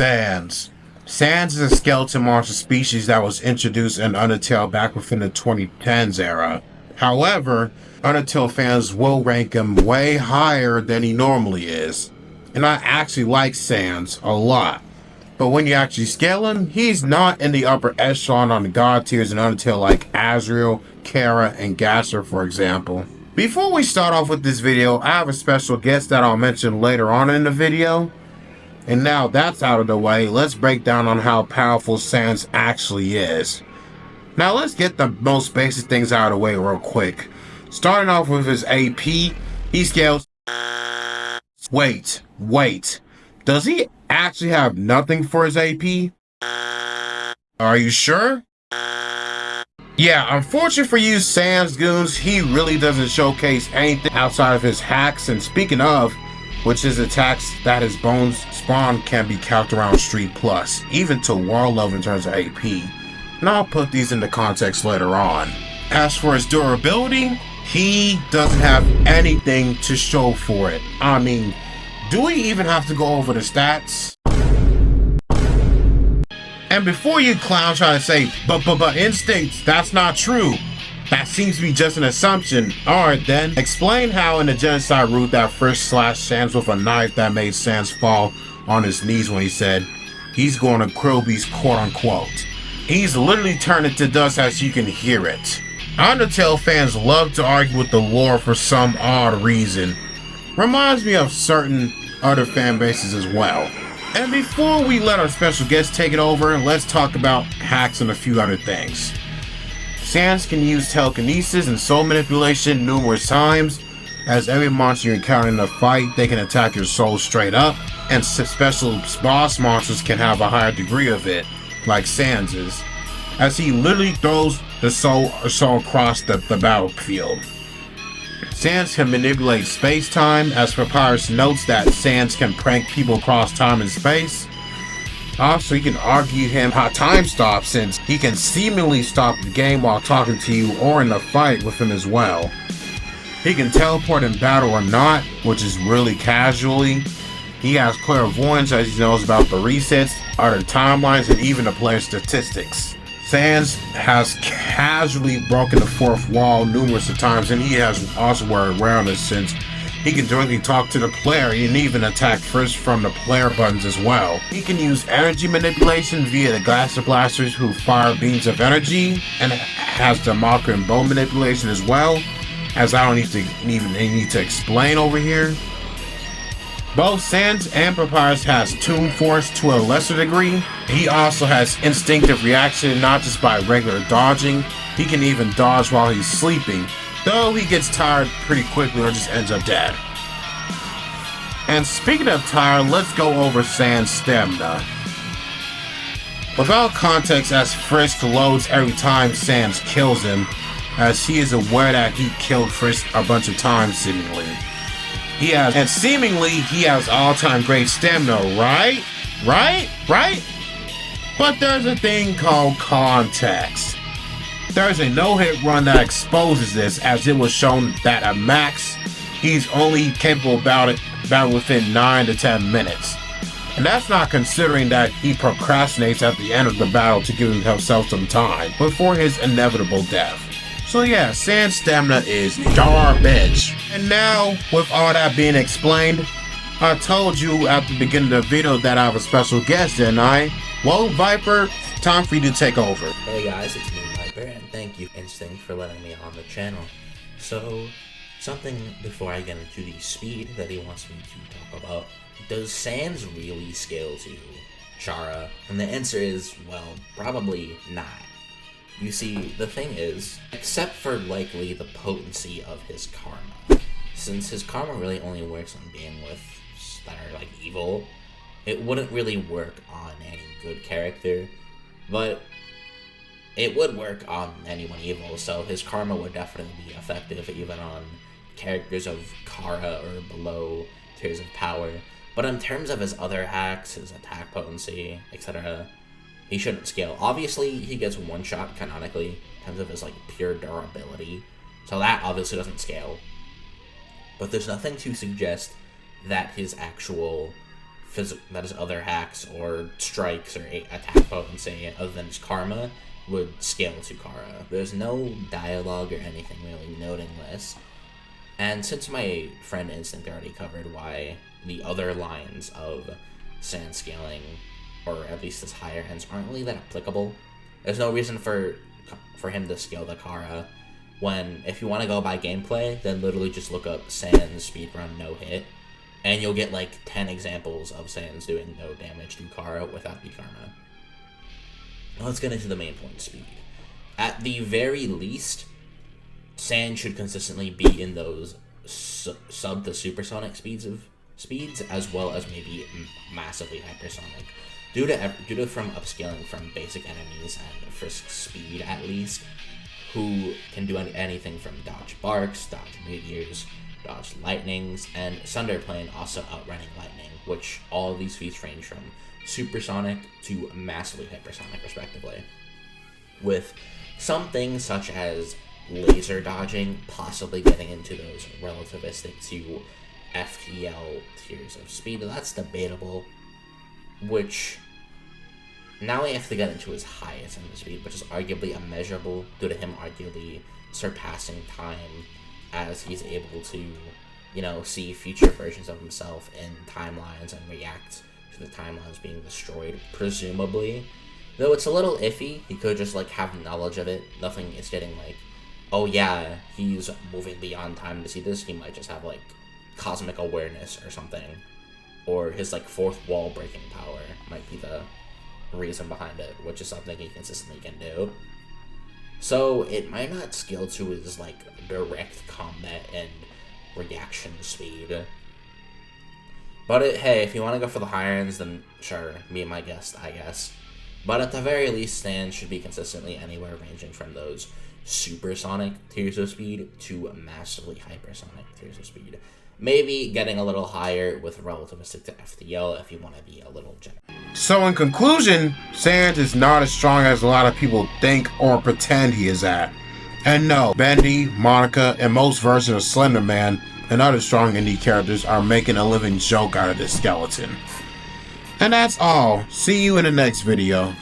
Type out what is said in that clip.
Sans. Sans is a skeleton monster species that was introduced in Undertale back within the 2010s era. However, Undertale fans will rank him way higher than he normally is. And I actually like Sans a lot. But when you actually scale him, he's not in the upper echelon on the god tiers in Undertale like Azrael, Kara, and Gasser, for example. Before we start off with this video, I have a special guest that I'll mention later on in the video. And now that's out of the way, let's break down on how powerful Sans actually is. Now let's get the most basic things out of the way real quick. Starting off with his AP, he scales... Wait. Does he actually have nothing for his AP? Are you sure? Yeah, unfortunately for you Sans goons, he really doesn't showcase anything outside of his hacks, and speaking of, which is attacks that his bones spawn can be calced around Street Plus, even to World Level in terms of AP. And I'll put these into context later on. As for his durability, he doesn't have anything to show for it. I mean, do we even have to go over the stats? And before you clowns try to say, but instincts, that's not true. That seems to be just an assumption. Alright then, explain how in the genocide route that first slashed Sans with a knife that made Sans fall on his knees when he said, he's going to Krillby's quote unquote. He's literally turned into dust as you can hear it. Undertale fans love to argue with the lore for some odd reason. Reminds me of certain other fan bases as well. And before we let our special guest take it over, let's talk about hacks and a few other things. Sans can use telekinesis and soul manipulation numerous times. As every monster you encounter in a fight, they can attack your soul straight up, and special boss monsters can have a higher degree of it, like Sans's, as he literally throws the soul across the battlefield. Sans can manipulate space-time, as Papyrus notes that Sans can prank people across time and space. Also, you can argue him how time stops, since he can seemingly stop the game while talking to you or in a fight with him as well. He can teleport in battle or not, which is really casually. He has clairvoyance as he knows about the resets, other timelines, and even the player statistics. Sans has casually broken the fourth wall numerous of times, and he has also awareness since he can directly talk to the player and even attack first from the player buttons as well. He can use energy manipulation via the Glaster Blasters who fire beams of energy, and has the Mocker and Bow manipulation as well, as I don't need to explain over here. Both Sans and Papyrus has Toon Force to a lesser degree. He also has instinctive reaction, not just by regular dodging, he can even dodge while he's sleeping, though he gets tired pretty quickly or just ends up dead. And speaking of tired, let's go over Sans' stamina. Without context, as Frisk loads every time Sans kills him, as he is aware that he killed Frisk a bunch of times seemingly. He has all-time great stamina, right? But there's a thing called context. There's a no-hit run that exposes this, as it was shown that at max, he's only capable of battle within 9 to 10 minutes. And that's not considering that he procrastinates at the end of the battle to give himself some time before his inevitable death. So yeah, Sans' stamina is garbage. And now, with all that being explained, I told you at the beginning of the video that I have a special guest, didn't I? Well, Viper, time for you to take over. Hey guys, it's me, Viper, and thank you, Instinct, for letting me on the channel. So, something before I get into the speed that he wants me to talk about. Does Sans really scale to Chara? And the answer is, well, probably not. You see, the thing is, except for likely the potency of his karma, since his karma really only works on being with that are like evil, it wouldn't really work on any good character, but it would work on anyone evil, so his karma would definitely be effective even on characters of Kara or below tiers of power. But in terms of his other hacks, his attack potency, etc., he shouldn't scale. Obviously, he gets one shot canonically in terms of his like pure durability, so that obviously doesn't scale. But there's nothing to suggest that his actual other hacks or strikes or attack potency other than his karma would scale to Kara. There's no dialogue or anything really noting this. And since my friend Instinct already covered why the other lines of sand scaling, or at least his higher ends, aren't really that applicable, there's no reason for him to scale the Kara, when if you want to go by gameplay, then literally just look up Sans speedrun no hit, and you'll get like 10 examples of Sans doing no damage to Kara without the karma. Let's get into the main point, speed. At the very least, Sans should consistently be in those sub to supersonic speeds, as well as maybe massively hypersonic. Due to from upscaling from basic enemies and Frisk speed at least, who can do anything from dodge barks, dodge meteors, dodge lightnings, and Sunderplane also outrunning lightning, which all of these feats range from supersonic to massively hypersonic respectively. With some things such as laser dodging possibly getting into those relativistic to FTL tiers of speed, that's debatable, which now we have to get into his highest end of speed, which is arguably immeasurable due to him arguably surpassing time as he's able to, see future versions of himself in timelines and react to the timelines being destroyed, presumably. Though it's a little iffy, he could just have knowledge of it. Nothing is getting oh yeah, he's moving beyond time to see this. He might just have cosmic awareness or something. Or his fourth wall breaking power might be the reason behind it, which is something he consistently can do. So it might not scale to his direct combat and reaction speed. But hey, if you want to go for the higher ends, then sure, be my guest, I guess. But at the very least, Sans should be consistently anywhere ranging from those supersonic tiers of speed to massively hypersonic tiers of speed. Maybe getting a little higher with relativistic to FTL if you want to be a little generous. So in conclusion, Sans is not as strong as a lot of people think or pretend he is at. And no, Bendy, Monica, and most versions of Slender Man and other strong indie characters are making a living joke out of this skeleton. And that's all. See you in the next video.